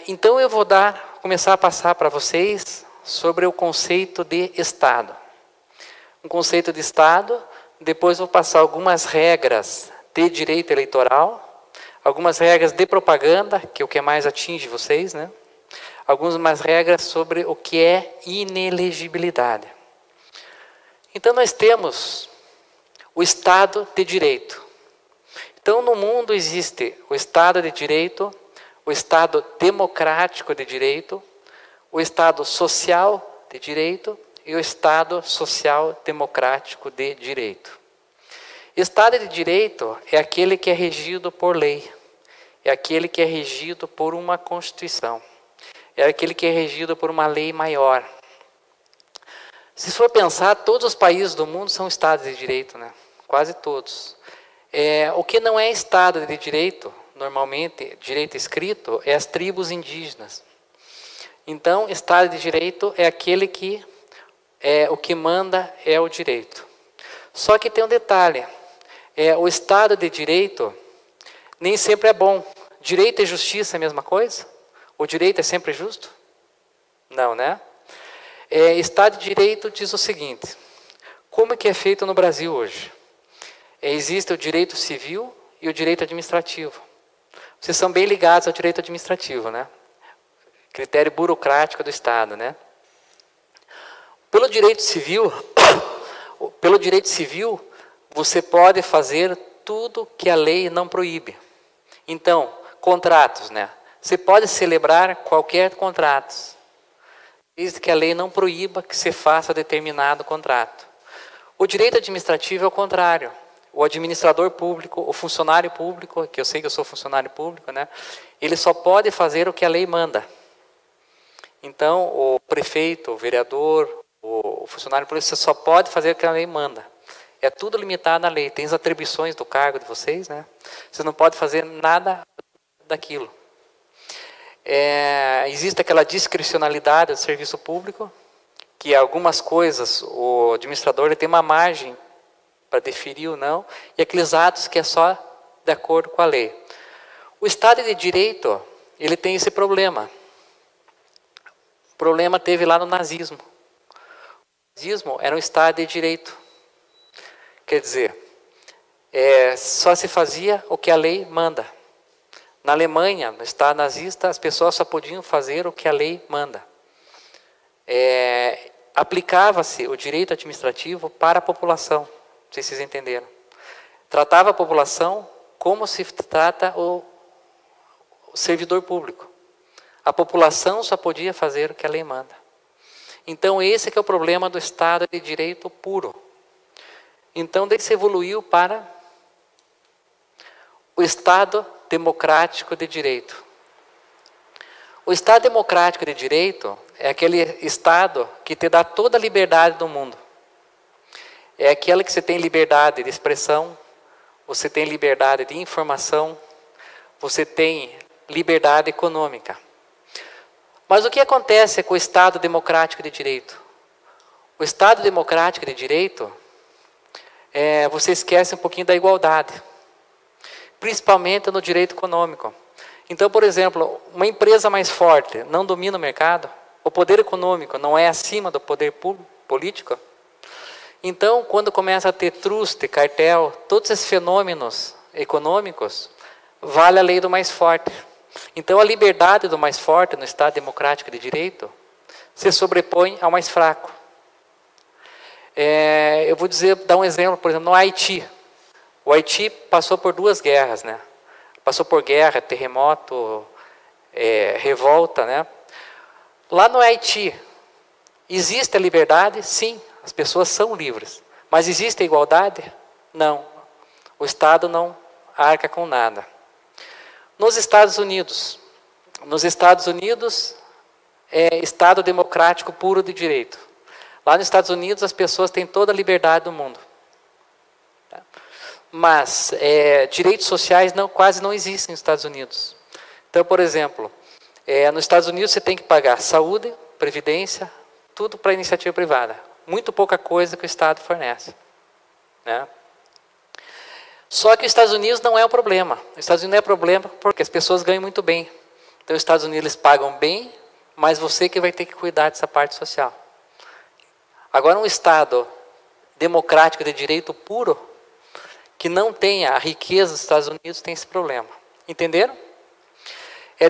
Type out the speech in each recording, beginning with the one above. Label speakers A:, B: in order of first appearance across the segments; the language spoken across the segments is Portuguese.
A: Então eu vou começar a passar para vocês sobre o conceito de Estado. Um conceito de Estado, depois vou passar algumas regras de direito eleitoral, algumas regras de propaganda, que é o que mais atinge vocês, né? Algumas regras sobre o que é inelegibilidade. Então nós temos o Estado de Direito. Então no mundo existe o Estado de Direito, o Estado democrático de direito, o Estado social de direito e o Estado social democrático de direito. Estado de direito é aquele que é regido por lei, é aquele que é regido por uma Constituição, é aquele que é regido por uma lei maior. Se for pensar, todos os países do mundo são Estados de direito, né? Quase todos. O que não é Estado de direito, normalmente, direito escrito, é as tribos indígenas. Então, Estado de direito é aquele que o que manda é o direito. Só que tem um detalhe, o Estado de direito nem sempre é bom. Direito e justiça é a mesma coisa? O direito é sempre justo? Não, né? Estado de direito diz o seguinte, como que é feito no Brasil hoje? Existe o direito civil e o direito administrativo. Vocês são bem ligados ao direito administrativo, né? Critério burocrático do Estado, né? Pelo direito civil, você pode fazer tudo que a lei não proíbe. Então, contratos, né? Você pode celebrar qualquer contrato, desde que a lei não proíba que se faça determinado contrato. O direito administrativo é o contrário. O administrador público, o funcionário público, que eu sei que eu sou funcionário público, né? Ele só pode fazer o que a lei manda. Então, o prefeito, o vereador, o funcionário público, você só pode fazer o que a lei manda. É tudo limitado à lei. Tem as atribuições do cargo de vocês, né? Você não pode fazer nada daquilo. Existe aquela discricionalidade do serviço público, que algumas coisas o administrador ele tem uma margem para deferir ou não, e aqueles atos que é só de acordo com a lei. O Estado de Direito, ele tem esse problema. O problema teve lá no nazismo. O nazismo era um Estado de Direito. Quer dizer, só se fazia o que a lei manda. Na Alemanha, no Estado nazista, as pessoas só podiam fazer o que a lei manda. Aplicava-se o direito administrativo para a população. Não sei se vocês entenderam. Tratava a população como se trata o servidor público. A população só podia fazer o que a lei manda. Então esse que é o problema do Estado de Direito puro. Então daí se evoluiu para o Estado democrático de direito. O Estado democrático de direito é aquele Estado que te dá toda a liberdade do mundo. É aquele que você tem liberdade de expressão, você tem liberdade de informação, você tem liberdade econômica. Mas o que acontece com o Estado democrático de direito? O Estado democrático de direito, você esquece um pouquinho da igualdade, principalmente no direito econômico. Então, por exemplo, uma empresa mais forte não domina o mercado, o poder econômico não é acima do poder político. Então, quando começa a ter truste, cartel, todos esses fenômenos econômicos, vale a lei do mais forte. Então, a liberdade do mais forte no Estado democrático de direito se sobrepõe ao mais fraco. Eu vou dar um exemplo, por exemplo, no Haiti. O Haiti passou por 2 guerras, né? Passou por guerra, terremoto, revolta, né? Lá no Haiti, existe a liberdade? Sim, as pessoas são livres. Mas existe a igualdade? Não. O Estado não arca com nada. Nos Estados Unidos é Estado democrático puro de direito. Lá nos Estados Unidos as pessoas têm toda a liberdade do mundo. Mas direitos sociais quase não existem nos Estados Unidos. Então, por exemplo, nos Estados Unidos você tem que pagar saúde, previdência, tudo para iniciativa privada. Muito pouca coisa que o Estado fornece, né? Só que os Estados Unidos não é o problema. Os Estados Unidos não é problema porque as pessoas ganham muito bem. Então, Então, os Estados Unidos eles pagam bem, mas você que vai ter que cuidar dessa parte social. Agora, um Estado democrático de direito puro, que não tenha a riqueza dos Estados Unidos, tem esse problema. Entenderam?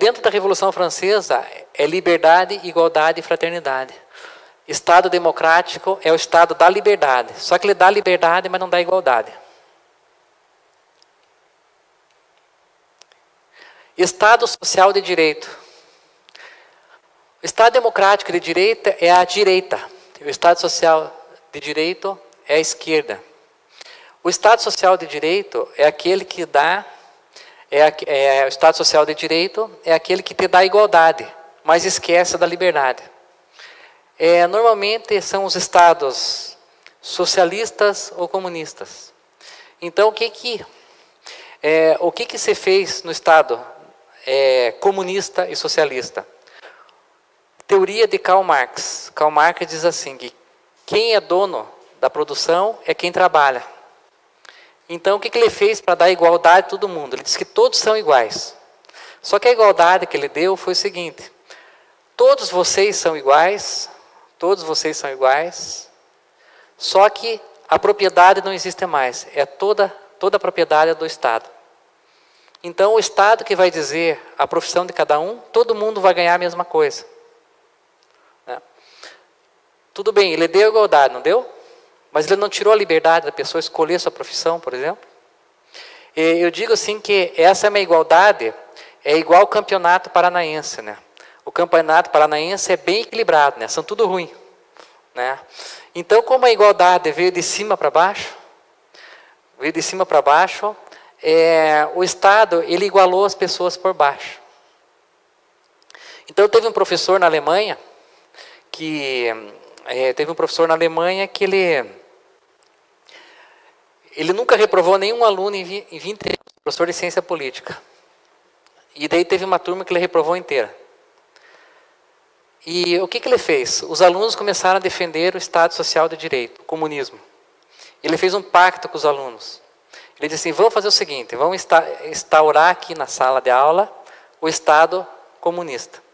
A: Dentro da Revolução Francesa, é liberdade, igualdade e fraternidade. Estado democrático é o Estado da liberdade. Só que ele dá liberdade, mas não dá igualdade. Estado social de direito. O Estado democrático de direito é a direita. O Estado social de direito é a esquerda. O Estado social de direito é aquele que dá... o Estado social de direito é aquele que te dá igualdade, mas esquece da liberdade. Normalmente são os estados socialistas ou comunistas. Então, o que se fez no Estado comunista e socialista? Teoria de Karl Marx. Karl Marx diz assim, que quem é dono da produção é quem trabalha. Então, o que ele fez para dar igualdade a todo mundo? Ele disse que todos são iguais. Só que a igualdade que ele deu foi o seguinte: todos vocês são iguais, só que a propriedade não existe mais. Toda a propriedade é do Estado. Então, o Estado que vai dizer a profissão de cada um, todo mundo vai ganhar a mesma coisa. Tudo bem, ele deu igualdade, não deu? Mas ele não tirou a liberdade da pessoa escolher sua profissão, por exemplo. Eu digo assim que essa minha igualdade é igual ao campeonato paranaense, né? O campeonato paranaense é bem equilibrado, né? São tudo ruim, né? Então, como a igualdade veio de cima para baixo, o Estado ele igualou as pessoas por baixo. Então, teve um professor na Alemanha que ele nunca reprovou nenhum aluno em 20 anos, professor de ciência política. E daí teve uma turma que ele reprovou inteira. E o que ele fez? Os alunos começaram a defender o Estado Social de Direito, o comunismo. Ele fez um pacto com os alunos. Ele disse assim, vamos fazer o seguinte, vamos instaurar aqui na sala de aula o Estado comunista.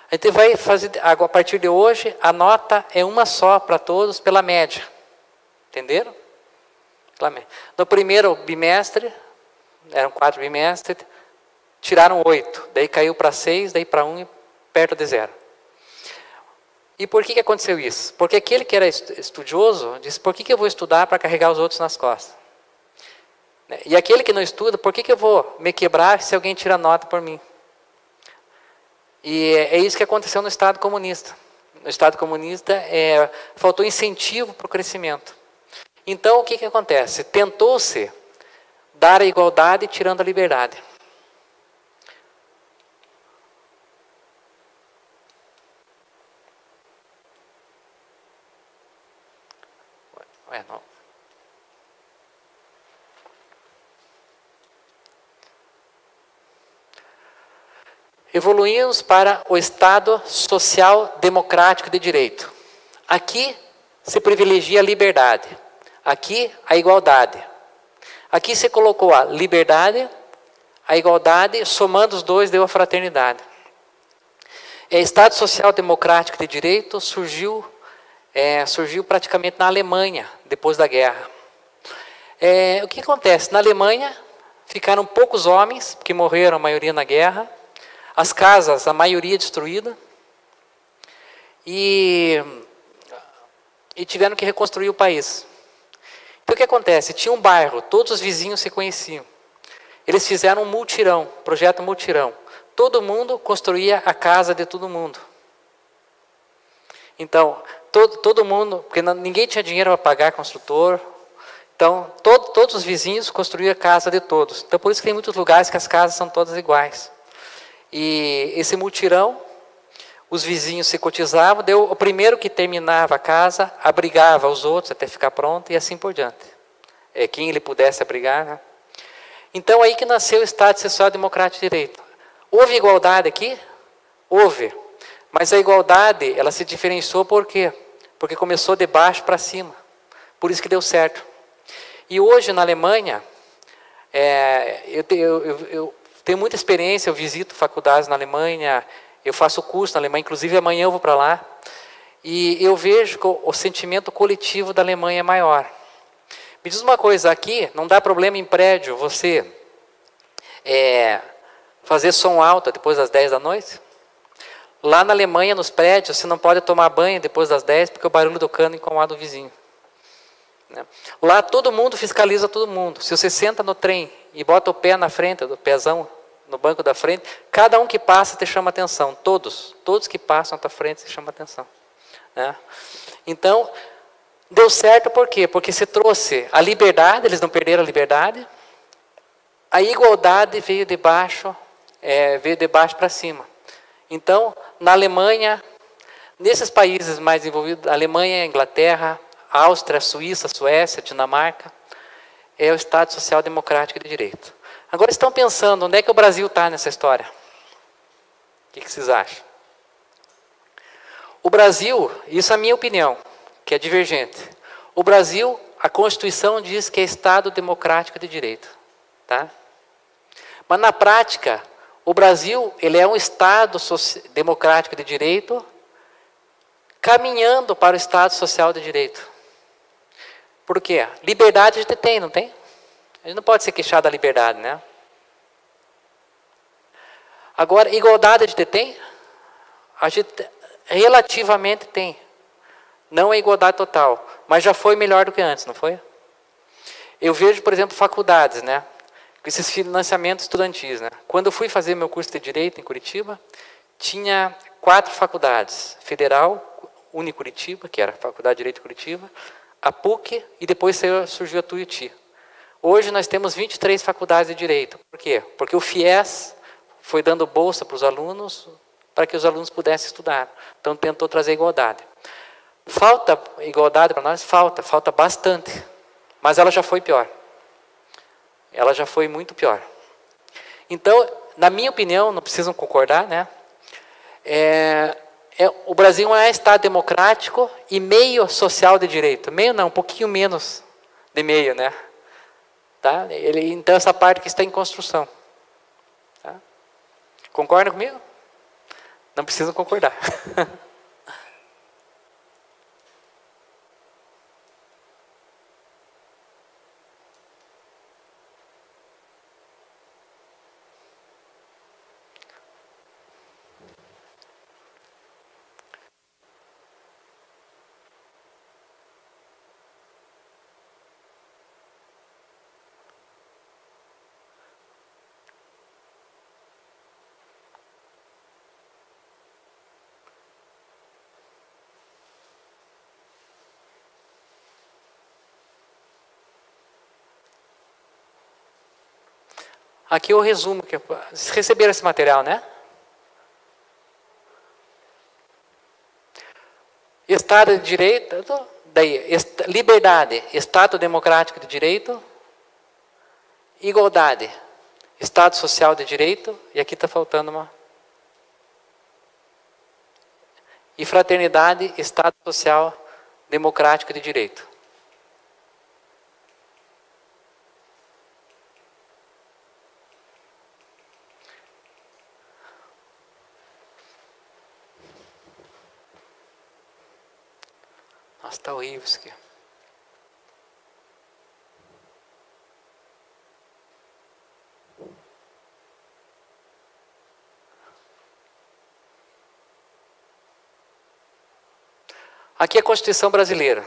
A: A gente vai fazer, a partir de hoje, a nota é uma só para todos, pela média. Entenderam? No primeiro bimestre, eram 4 bimestres, tiraram 8. Daí caiu para 6, daí para 1 e perto de 0. E por que aconteceu isso? Porque aquele que era estudioso disse, por que eu vou estudar para carregar os outros nas costas? E aquele que não estuda, por que eu vou me quebrar se alguém tira nota por mim? E é isso que aconteceu no Estado comunista. No Estado comunista, faltou incentivo para o crescimento. Então, o que acontece? Tentou-se dar a igualdade tirando a liberdade. Não. Evoluímos para o Estado social democrático de direito. Aqui se privilegia a liberdade. Aqui a igualdade. Aqui se colocou a liberdade, a igualdade, somando os dois deu a fraternidade. Estado social democrático de direito surgiu praticamente na Alemanha, depois da guerra. O que acontece? Na Alemanha ficaram poucos homens, porque morreram a maioria na guerra. As casas, a maioria destruída, e tiveram que reconstruir o país. Então o que acontece? Tinha um bairro, todos os vizinhos se conheciam. Eles fizeram um multirão, projeto multirão. Todo mundo construía a casa de todo mundo. Então, todo mundo, porque ninguém tinha dinheiro para pagar construtor. Então, todos os vizinhos construíam a casa de todos. Então, por isso que tem muitos lugares que as casas são todas iguais. E esse multirão, os vizinhos se cotizavam, o primeiro que terminava a casa, abrigava os outros até ficar pronto e assim por diante. Quem ele pudesse abrigar, né? Então aí que nasceu o Estado Social Democrático de Direito. Houve igualdade aqui? Houve. Mas a igualdade, ela se diferenciou por quê? Porque começou de baixo para cima. Por isso que deu certo. E hoje na Alemanha, eu tenho muita experiência, eu visito faculdades na Alemanha, eu faço curso na Alemanha, inclusive amanhã eu vou para lá. E eu vejo que o sentimento coletivo da Alemanha é maior. Me diz uma coisa, aqui não dá problema em prédio você fazer som alto depois das 10 da noite? Lá na Alemanha, nos prédios, você não pode tomar banho depois das 10 porque o barulho do cano incomoda o vizinho. Lá todo mundo fiscaliza todo mundo. Se você senta no trem e bota o pé na frente, do pezão no banco da frente, cada um que passa te chama atenção. Todos que passam à tua frente te chamam atenção. Então, deu certo por quê? Porque se trouxe a liberdade, eles não perderam a liberdade, a igualdade veio de baixo para cima. Então, na Alemanha, nesses países mais envolvidos, Alemanha, Inglaterra, Áustria, Suíça, Suécia, Dinamarca, é o Estado Social Democrático de Direito. Agora estão pensando, onde é que o Brasil está nessa história? O que vocês acham? O Brasil, isso é a minha opinião, que é divergente. O Brasil, a Constituição diz que é Estado Democrático de Direito. Tá? Mas na prática, o Brasil ele é um Estado democrático de direito caminhando para o Estado social de direito. Por quê? Liberdade a gente tem, não tem? A gente não pode se queixar da liberdade, né? Agora, igualdade a gente tem? A gente relativamente tem. Não é igualdade total, mas já foi melhor do que antes, não foi? Eu vejo, por exemplo, faculdades, né? Com esses financiamentos estudantis, né? Quando eu fui fazer meu curso de Direito em Curitiba, tinha 4 faculdades. Federal, Unicuritiba, que era a Faculdade de Direito de Curitiba, a PUC e depois surgiu a Tuiuti. Hoje nós temos 23 faculdades de Direito. Por quê? Porque o FIES foi dando bolsa para os alunos, para que os alunos pudessem estudar. Então tentou trazer igualdade. Falta igualdade para nós? Falta bastante. Mas ela já foi pior. Ela já foi muito pior. Então, na minha opinião, não precisam concordar, né? O Brasil é um Estado democrático e meio social de direito. Meio não, um pouquinho menos de meio, né? Tá? Então, essa parte que está em construção. Tá? Concordam comigo? Não precisam concordar. Aqui eu resumo. Vocês receberam esse material, né? Estado de Direito, daí, liberdade, Estado Democrático de Direito, igualdade, Estado Social de Direito, e aqui está faltando uma. E fraternidade, Estado Social Democrático de Direito. Nossa, está horrível isso aqui. Aqui é a Constituição brasileira.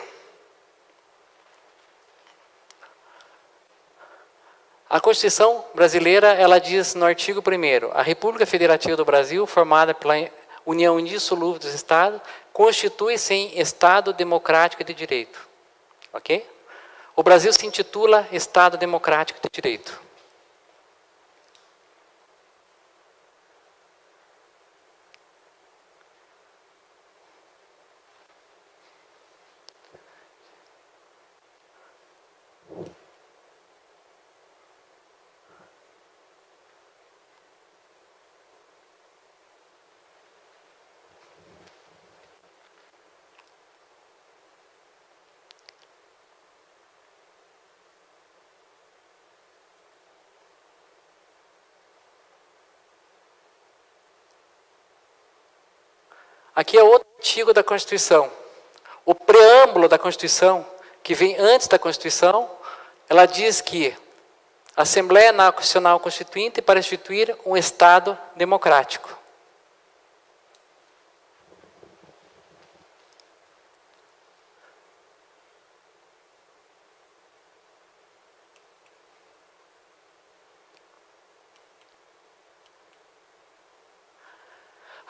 A: A Constituição brasileira, ela diz no artigo 1º, a República Federativa do Brasil, formada pela União Indissolúvel dos Estados, constitui-se em Estado Democrático de Direito. Ok? O Brasil se intitula Estado Democrático de Direito. Aqui é outro artigo da Constituição. O preâmbulo da Constituição, que vem antes da Constituição, ela diz que a Assembleia Nacional Constituinte para instituir um Estado democrático.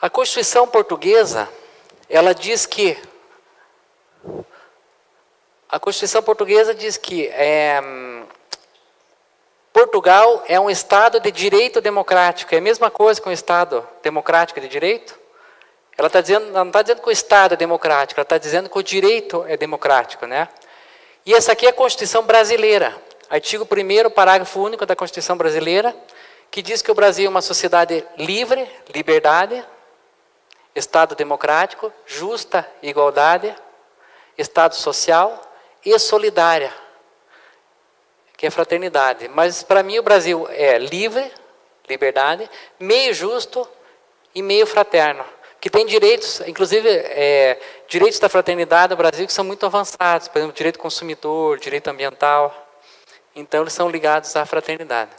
A: A Constituição portuguesa, ela diz que Portugal é um Estado de direito democrático. É a mesma coisa que um Estado democrático de direito? Ela não está dizendo que o Estado é democrático, ela está dizendo que o direito é democrático, né? E essa aqui é a Constituição brasileira. Artigo 1º, parágrafo único da Constituição brasileira, que diz que o Brasil é uma sociedade livre, liberdade, Estado democrático, justa, igualdade, Estado social e solidária, que é fraternidade. Mas para mim o Brasil é livre, liberdade, meio justo e meio fraterno, que tem direitos, inclusive direitos da fraternidade no Brasil que são muito avançados, por exemplo, direito do consumidor, direito ambiental. Então eles são ligados à fraternidade.